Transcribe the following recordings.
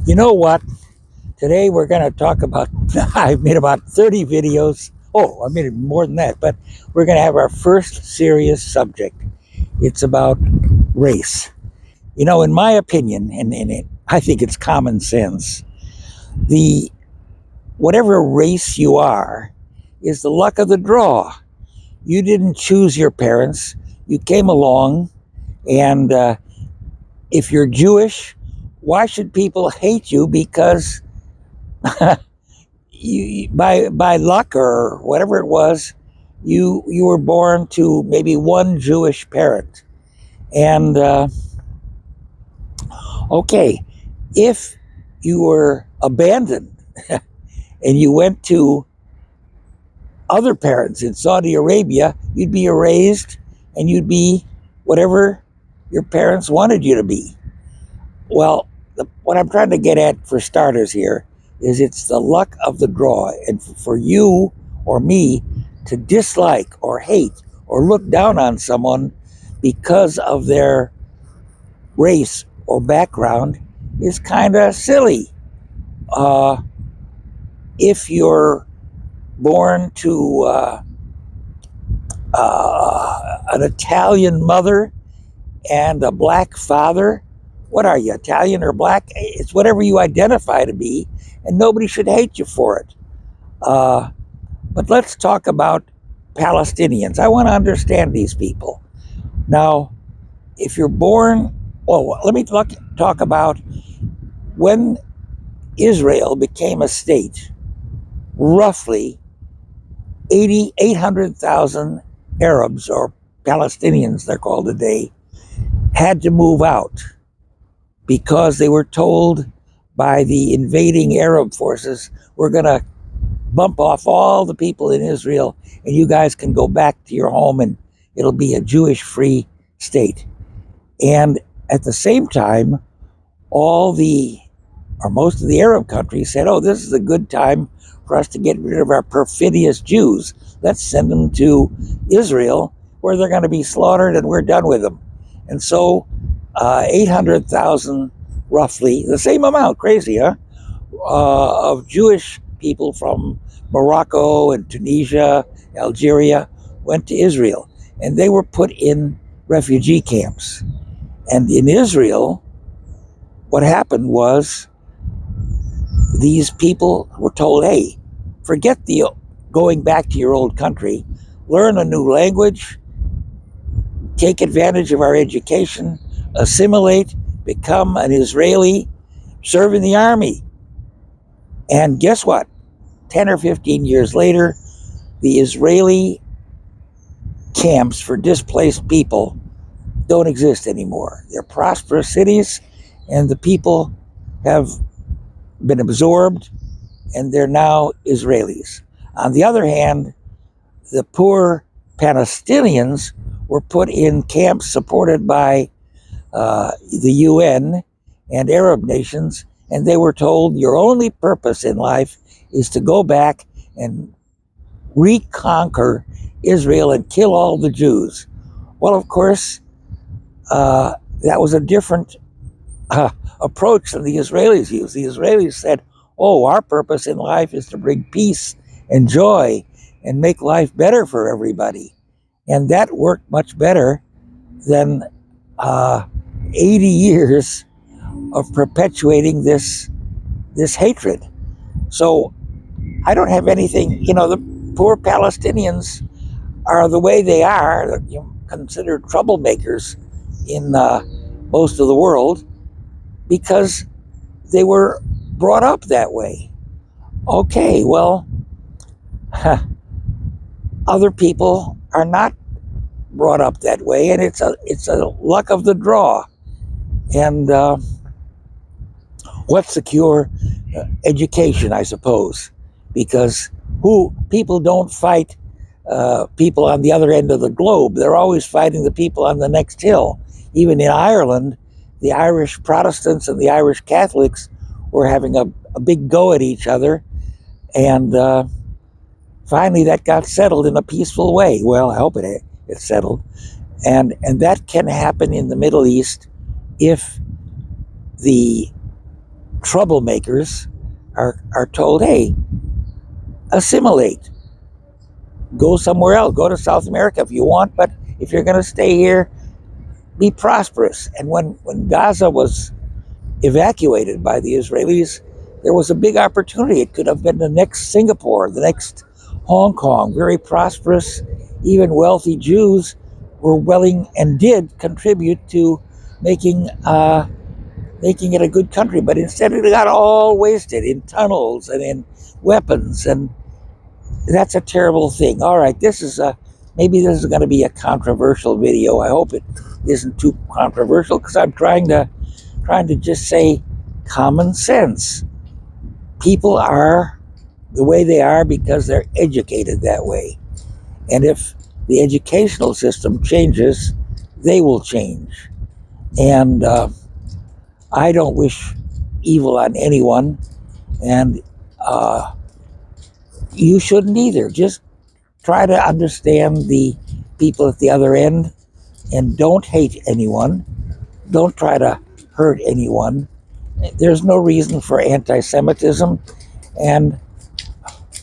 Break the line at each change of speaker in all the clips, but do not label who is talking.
You know what? Today we're going to talk about, I've made about 30 videos. Oh, I made more than that, but we're going to have our first serious subject. It's about race. You know, in my opinion, I think it's common sense, the whatever race you are is the luck of the draw. You didn't choose your parents. You came along, and if you're Jewish, why should people hate you because by luck or whatever it was, you were born to maybe one Jewish parent, and okay, if you were abandoned and you went to other parents in Saudi Arabia, you'd be erased and you'd be whatever your parents wanted you to be. Well, what I'm trying to get at for starters here is it's the luck of the draw. And for you or me to dislike or hate or look down on someone because of their race or background is kind of silly. Uh, if you're born to an Italian mother and a black father, what are you, Italian or black? It's whatever you identify to be, and nobody should hate you for it. But let's talk about Palestinians. I want to understand these people. Now, if you're born, well, let me talk about when Israel became a state. Roughly 800,000 Arabs, or Palestinians they're called today, had to move out because they were told by the invading Arab forces, we're going to bump off all the people in Israel and you guys can go back to your home and it'll be a Jewish-free state. And at the same time, most of the Arab countries said, oh, this is a good time for us to get rid of our perfidious Jews. Let's send them to Israel where they're going to be slaughtered and we're done with them. And so 800,000, roughly, the same amount, crazy, huh? Of Jewish people from Morocco and Tunisia, Algeria, went to Israel. And they were put in refugee camps. And in Israel, what happened was these people were told, hey, forget the going back to your old country, learn a new language, take advantage of our education, assimilate, become an Israeli, serve in the army. And guess what? 10 or 15 years later, the Israeli camps for displaced people don't exist anymore. They're prosperous cities, and the people have been absorbed, and they're now Israelis. On the other hand, the poor Palestinians were put in camps supported by the UN and Arab nations, and they were told your only purpose in life is to go back and reconquer Israel and kill all the Jews. Well, of course, that was a different approach than the Israelis used. The Israelis said, oh, our purpose in life is to bring peace and joy and make life better for everybody. And that worked much better than 80 years of perpetuating this hatred. So I don't have anything, the poor Palestinians are the way they are, considered troublemakers in most of the world because they were brought up that way. Okay, well, other people are not brought up that way, and it's a luck of the draw. And what's the cure? Education, I suppose, because people don't fight people on the other end of the globe. They're always fighting the people on the next hill. Even in Ireland, the Irish Protestants and the Irish Catholics were having a big go at each other, and finally that got settled in a peaceful way. Well, I hope it's settled. And that can happen in the Middle East if the troublemakers are told, hey, assimilate, go somewhere else, go to South America if you want, but if you're going to stay here, be prosperous. And when Gaza was evacuated by the Israelis, there was a big opportunity. It could have been the next Singapore, the next Hong Kong, very prosperous, even wealthy Jews were willing and did contribute to making making it a good country. But instead, it got all wasted in tunnels and in weapons, and that's a terrible thing. All right, maybe this is going to be a controversial video. I hope it isn't too controversial because I'm trying to just say common sense. People are the way they are because they're educated that way. And if the educational system changes, they will change. And I don't wish evil on anyone. And you shouldn't either. Just try to understand the people at the other end and don't hate anyone. Don't try to hurt anyone. There's no reason for anti-Semitism, and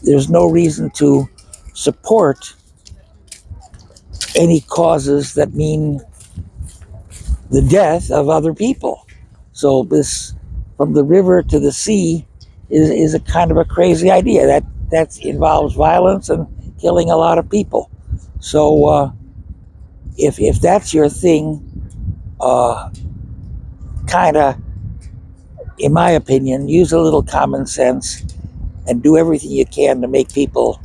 there's no reason to support any causes that mean the death of other people. So this, from the river to the sea, is a kind of a crazy idea that involves violence and killing a lot of people. So if that's your thing, kind of, in my opinion, use a little common sense and do everything you can to make people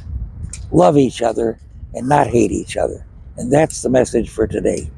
love each other and not hate each other. And that's the message for today.